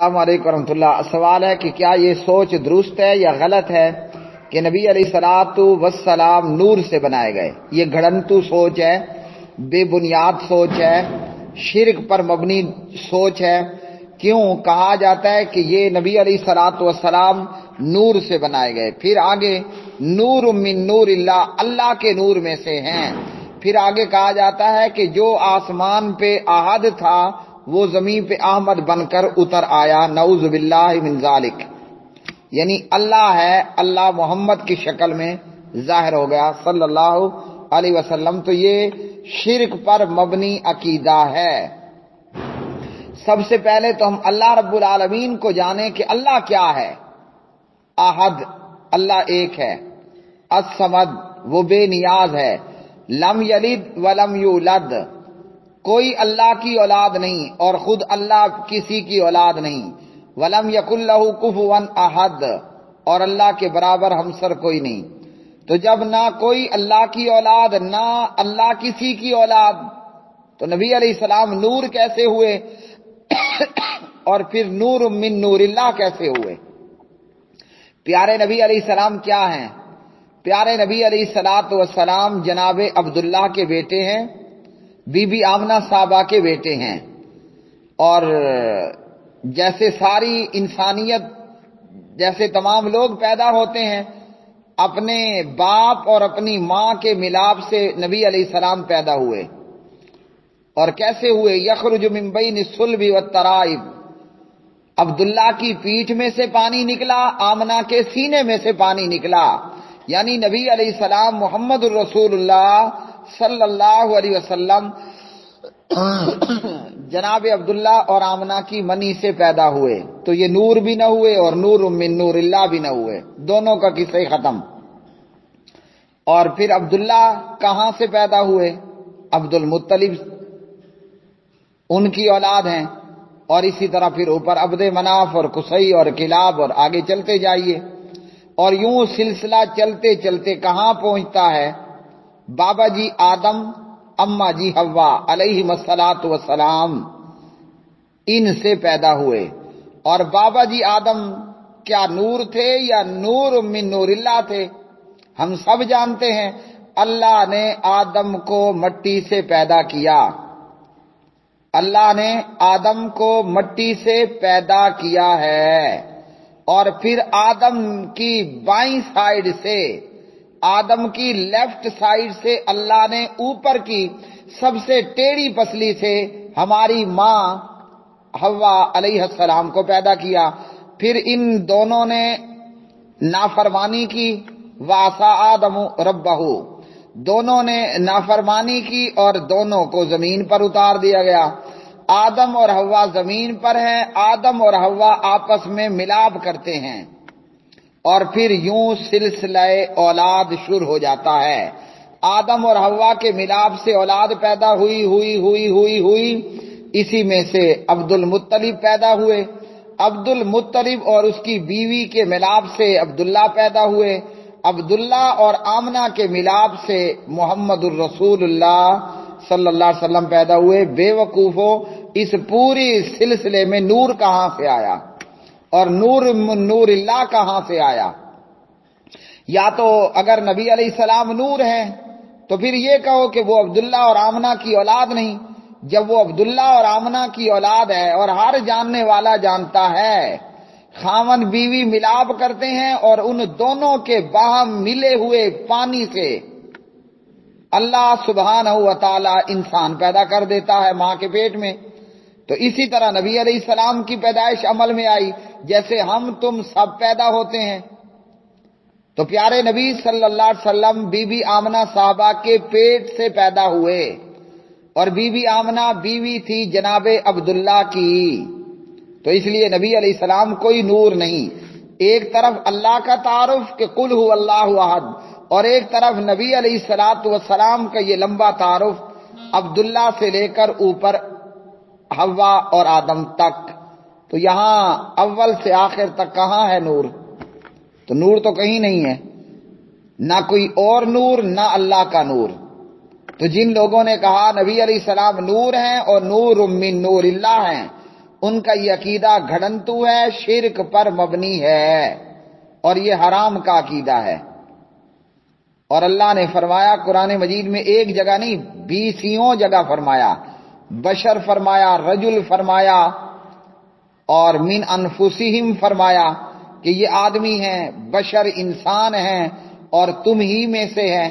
السلام علیکم ورحمۃ اللہ۔ سوال ہے کہ کیا یہ سوچ درست ہے یا غلط ہے کہ نبی علیہ الصلوۃ والسلام نور سے بنائے گئے؟ یہ گھڑنتو سوچ ہے، بے بنیاد سوچ ہے، شرک پر مبنی سوچ ہے۔ کیوں کہا جاتا ہے کہ یہ نبی علیہ الصلوۃ والسلام نور سے بنائے گئے؟ پھر آگے نور من نور اللہ، اللہ کے نور میں سے ہیں۔ پھر آگے کہا جاتا ہے کہ جو آسمان پہ احد تھا وہ زمین پہ احمد بن کر اتر آیا، نعوذ باللہ من ذالک، یعنی اللہ ہے، اللہ محمد کی شکل میں ظاہر ہو گیا صلی اللہ علیہ وسلم۔ تو یہ شرک پر مبنی عقیدہ ہے۔ سب سے پہلے تو ہم اللہ رب العالمین کو جانیں کہ اللہ کیا ہے۔ احد، اللہ ایک ہے۔ الصمد، وہ بے نیاز ہے۔ لم یلد ولم یولد، کوئی اللہ کی اولاد نہیں اور خود اللہ کسی کی اولاد نہیں۔ ولم یکن لہ کفوا احد، اور اللہ کے برابر ہمسر کوئی نہیں۔ تو جب نہ کوئی اللہ کی اولاد نہ اللہ کسی کی اولاد، تو نبی علیہ السلام نور کیسے ہوئے اور پھر نور من نور اللہ کیسے ہوئے؟ پیارے نبی علیہ السلام کیا ہیں؟ پیارے نبی علیہ السلام جناب عبداللہ کے بیٹے ہیں، بی بی آمنہ صاحبہ کے بیٹے ہیں۔ اور جیسے ساری انسانیت، جیسے تمام لوگ پیدا ہوتے ہیں، اپنے باپ اور اپنی ماں کے ملاپ سے نبی علیہ السلام پیدا ہوئے۔ اور کیسے ہوئے؟ یخرج من بین الصلب والترائب، عبداللہ کی پیٹھ میں سے پانی نکلا، آمنہ کے سینے میں سے پانی نکلا، یعنی نبی علیہ السلام محمد الرسول اللہ صلی اللہ علیہ وسلم جناب عبداللہ اور آمنہ کی منی سے پیدا ہوئے۔ تو یہ نور بھی نہ ہوئے اور نور من نور اللہ بھی نہ ہوئے، دونوں کا قصہ ختم۔ اور پھر عبداللہ کہاں سے پیدا ہوئے؟ عبد المطلب ان کی اولاد ہیں، اور اسی طرح پھر اوپر عبد مناف اور قصی اور کلاب، اور آگے چلتے جائیے۔ اور یوں سلسلہ چلتے چلتے کہاں پہنچتا ہے؟ بابا جی آدم، اماں جی حوا علیہم الصلاۃ والسلام، ان سے پیدا ہوئے۔ اور بابا جی آدم کیا نور تھے یا نور من نور اللہ تھے؟ ہم سب جانتے ہیں اللہ نے آدم کو مٹی سے پیدا کیا، اللہ نے آدم کو مٹی سے پیدا کیا ہے۔ اور پھر آدم کی بائیں سائڈ سے، آدم کی لیفٹ سائڈ سے اللہ نے اوپر کی سب سے ٹیڑھی پسلی سے ہماری ماں حوا علیہ السلام کو پیدا کیا۔ پھر ان دونوں نے نافرمانی کی، وعصی آدم ربہ، دونوں نے نافرمانی کی اور دونوں کو زمین پر اتار دیا گیا۔ آدم اور حوا زمین پر ہیں، آدم اور حوا آپس میں ملاب کرتے ہیں، اور پھر یوں سلسلہ اولاد شروع ہو جاتا ہے۔ آدم اور حوا کے ملاب سے اولاد پیدا ہوئی، اسی میں سے عبد المطلب پیدا ہوئے۔ عبد المطلب اور اس کی بیوی کے ملاب سے عبداللہ پیدا ہوئے۔ عبداللہ اور آمنہ کے ملاب سے محمد الرسول اللہ صلی اللہ علیہ وسلم پیدا ہوئے۔ بے وقوفو، اس پوری سلسلے میں نور کہاں سے آیا اور نور من نور اللہ کہاں سے آیا؟ یا تو اگر نبی علیہ السلام نور ہیں تو پھر یہ کہو کہ وہ عبداللہ اور آمنہ کی اولاد نہیں۔ جب وہ عبداللہ اور آمنہ کی اولاد ہے اور ہر جاننے والا جانتا ہے، خاوند بیوی ملاب کرتے ہیں اور ان دونوں کے باہم ملے ہوئے پانی سے اللہ سبحانہ و تعالی انسان پیدا کر دیتا ہے ماں کے پیٹ میں۔ تو اسی طرح نبی علیہ السلام کی پیدائش عمل میں آئی، جیسے ہم تم سب پیدا ہوتے ہیں۔ تو پیارے نبی صلی اللہ علیہ وسلم بی بی آمنہ صاحبہ کے پیٹ سے پیدا ہوئے، اور بی بی آمنہ بیوی تھی جناب عبداللہ کی۔ تو اس لیے نبی علیہ السلام کوئی نور نہیں۔ ایک طرف اللہ کا تعارف کہ قل هو اللہ احد، اور ایک طرف نبی علیہ السلام کا یہ لمبا تعارف عبداللہ سے لے کر اوپر حوا اور آدم تک۔ تو یہاں اول سے آخر تک کہاں ہے نور؟ تو نور تو کہیں نہیں ہے، نہ کوئی اور نور، نہ اللہ کا نور۔ تو جن لوگوں نے کہا نبی علیہ السلام نور ہیں اور نور من نور اللہ ہیں، ان کا یہ عقیدہ گھڑنتو ہے، شرک پر مبنی ہے، اور یہ حرام کا عقیدہ ہے۔ اور اللہ نے فرمایا قرآن مجید میں ایک جگہ نہیں، 20 جگہ فرمایا، بشر فرمایا، رجل فرمایا، اور من انفسہم فرمایا کہ یہ آدمی ہیں، بشر انسان ہیں، اور تم ہی میں سے ہیں۔